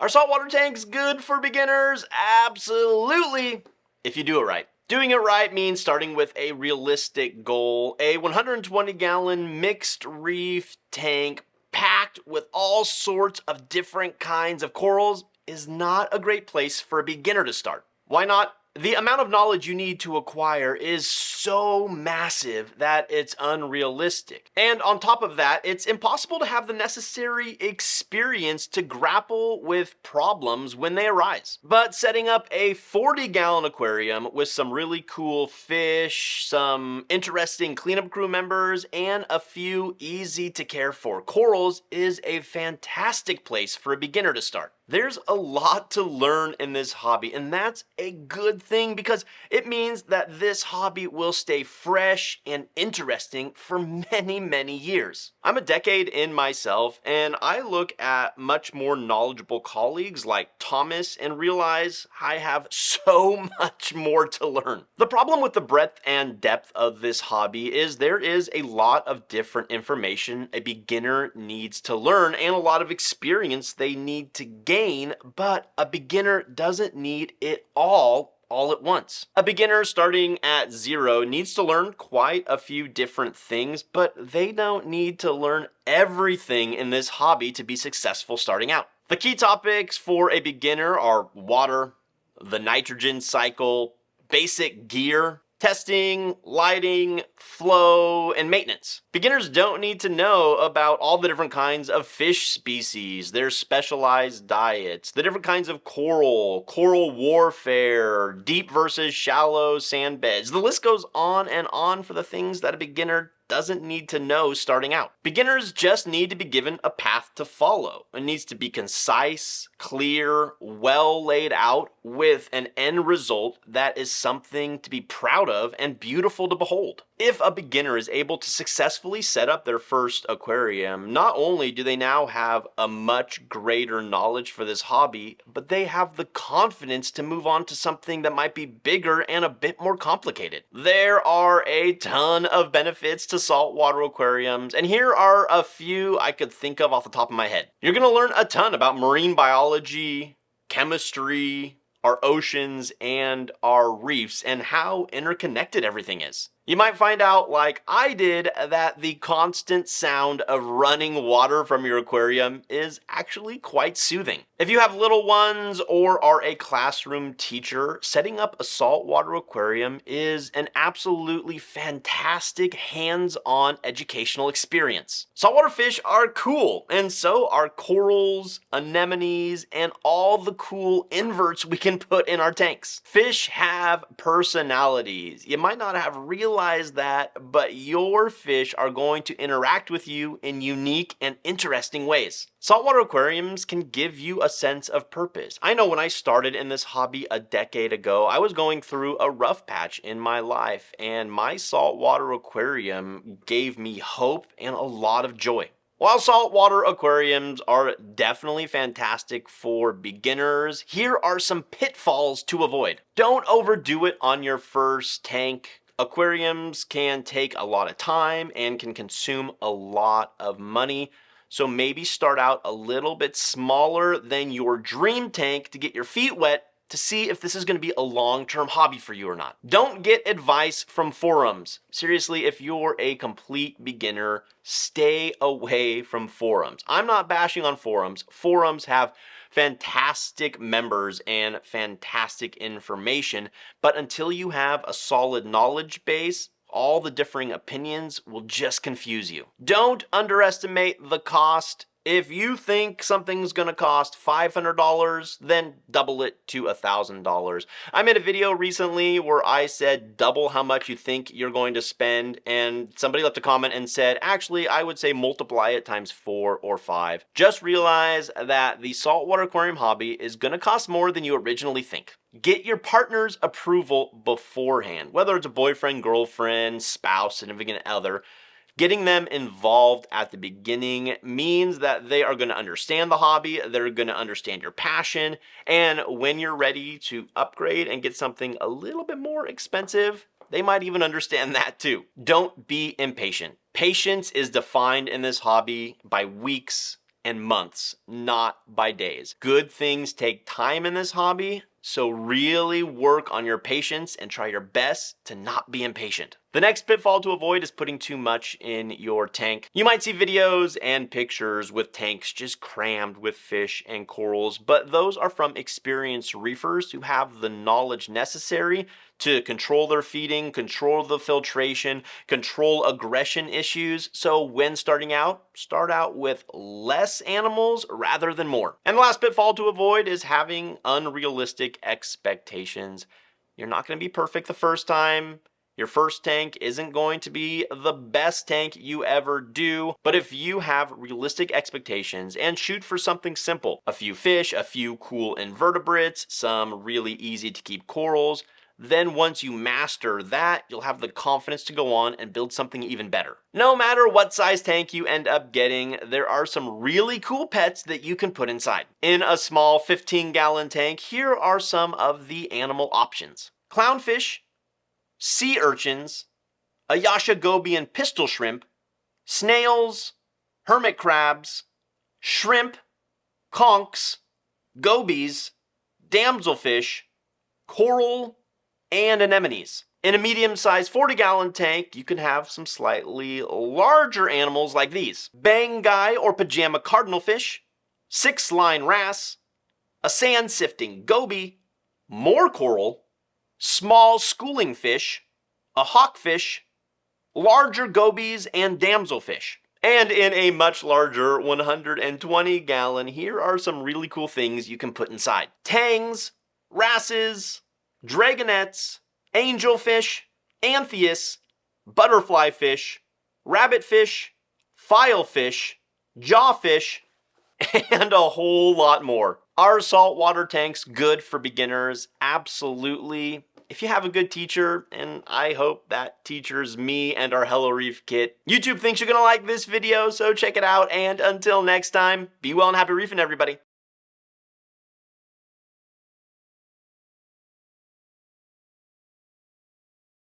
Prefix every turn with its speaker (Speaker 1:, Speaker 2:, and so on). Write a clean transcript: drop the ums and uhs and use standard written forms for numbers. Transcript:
Speaker 1: Are saltwater tanks good for beginners? Absolutely, if you do it right. Doing it right means starting with a realistic goal, a 120-gallon mixed reef tank packed with all sorts of different kinds of corals is not a great place for a beginner to start. Why not? The amount of knowledge you need to acquire is so massive that it's unrealistic. And on top of that, it's impossible to have the necessary experience to grapple with problems when they arise. But setting up a 40-gallon aquarium with some really cool fish, some interesting cleanup crew members, and a few easy to care for corals is a fantastic place for a beginner to start. There's a lot to learn in this hobby, and that's a good thing because it means that this hobby will stay fresh and interesting for many, many years. I'm a decade in myself, and I look at much more knowledgeable colleagues like Thomas and realize I have so much more to learn. The problem with the breadth and depth of this hobby is there is a lot of different information a beginner needs to learn and a lot of experience they need to gain, but a beginner doesn't need it all at once. A beginner starting at zero needs to learn quite a few different things, but they don't need to learn everything in this hobby to be successful starting out. The key topics for a beginner are water, the nitrogen cycle, basic gear, testing, lighting, flow, and maintenance. Beginners don't need to know about all the different kinds of fish species, their specialized diets, the different kinds of coral warfare, deep versus shallow sand beds. The list goes on and on for the things that a beginner doesn't need to know starting out. Beginners just need to be given a path to follow. It needs to be concise, clear, well laid out with an end result that is something to be proud of and beautiful to behold. If a beginner is able to successfully set up their first aquarium, not only do they now have a much greater knowledge for this hobby, but they have the confidence to move on to something that might be bigger and a bit more complicated. There are a ton of benefits to saltwater aquariums, and here are a few I could think of off the top of my head. You're going to learn a ton about marine biology, chemistry, our oceans, and our reefs, and how interconnected everything is. You might find out, like I did, that the constant sound of running water from your aquarium is actually quite soothing. If you have little ones or are a classroom teacher, setting up a saltwater aquarium is an absolutely fantastic hands-on educational experience. Saltwater fish are cool, and so are corals, anemones, and all the cool inverts we can put in our tanks. Fish have personalities. You might not have realized that, but your fish are going to interact with you in unique and interesting ways. Saltwater aquariums can give you a sense of purpose. I know when I started in this hobby a decade ago, I was going through a rough patch in my life, and my saltwater aquarium gave me hope and a lot of joy. While saltwater aquariums are definitely fantastic for beginners, here are some pitfalls to avoid. Don't overdo it on your first tank. Aquariums can take a lot of time and can consume a lot of money, so maybe start out a little bit smaller than your dream tank to get your feet wet to see if this is going to be a long-term hobby for you or not. Don't get advice from forums. Seriously, if you're a complete beginner, stay away from forums. I'm not bashing on forums. Forums have fantastic members and fantastic information, but until you have a solid knowledge base, all the differing opinions will just confuse you. Don't underestimate the cost. If you think something's gonna cost $500, then double it to $1,000. I made a video recently where I said double how much you think you're going to spend, and somebody left a comment and said, actually, I would say multiply it times 4 or 5. Just realize that the saltwater aquarium hobby is gonna cost more than you originally think. Get your partner's approval beforehand, whether it's a boyfriend, girlfriend, spouse, significant other. Getting them involved at the beginning means that they are going to understand the hobby, they're going to understand your passion, and when you're ready to upgrade and get something a little bit more expensive, they might even understand that too. Don't be impatient. Patience is defined in this hobby by weeks, and months, not by days. Good things take time in this hobby, so really work on your patience and try your best to not be impatient. The next pitfall to avoid is putting too much in your tank. You might see videos and pictures with tanks just crammed with fish and corals, but those are from experienced reefers who have the knowledge necessary to control their feeding, control the filtration, control aggression issues. So when starting out, start out with less animals rather than more. And the last pitfall to avoid is having unrealistic expectations. You're not going to be perfect the first time. Your first tank isn't going to be the best tank you ever do, but if you have realistic expectations and shoot for something simple, a few fish, a few cool invertebrates, some really easy to keep corals, then once you master that, you'll have the confidence to go on and build something even better. No matter what size tank you end up getting, there are some really cool pets that you can put inside. In a small 15-gallon tank, here are some of the animal options. Clownfish, sea urchins, Ayasha gobian pistol shrimp, snails, hermit crabs, shrimp, conchs, gobies, damselfish, coral, and anemones. In a medium-sized 40-gallon tank, you can have some slightly larger animals like these. Bangai or pajama cardinalfish, 6-line wrasse, a sand-sifting goby, more coral, small schooling fish, a hawkfish, larger gobies, and damselfish. And in a much larger 120-gallon, here are some really cool things you can put inside. Tangs, wrasses, dragonettes, angelfish, anthias, butterfly fish, rabbitfish, filefish, jawfish, and a whole lot more. Are saltwater tanks good for beginners? Absolutely. If you have a good teacher, and I hope that teacher's me and our HelloReef kit. YouTube thinks you're gonna like this video, so check it out, and until next time, be well and happy reefing, everybody.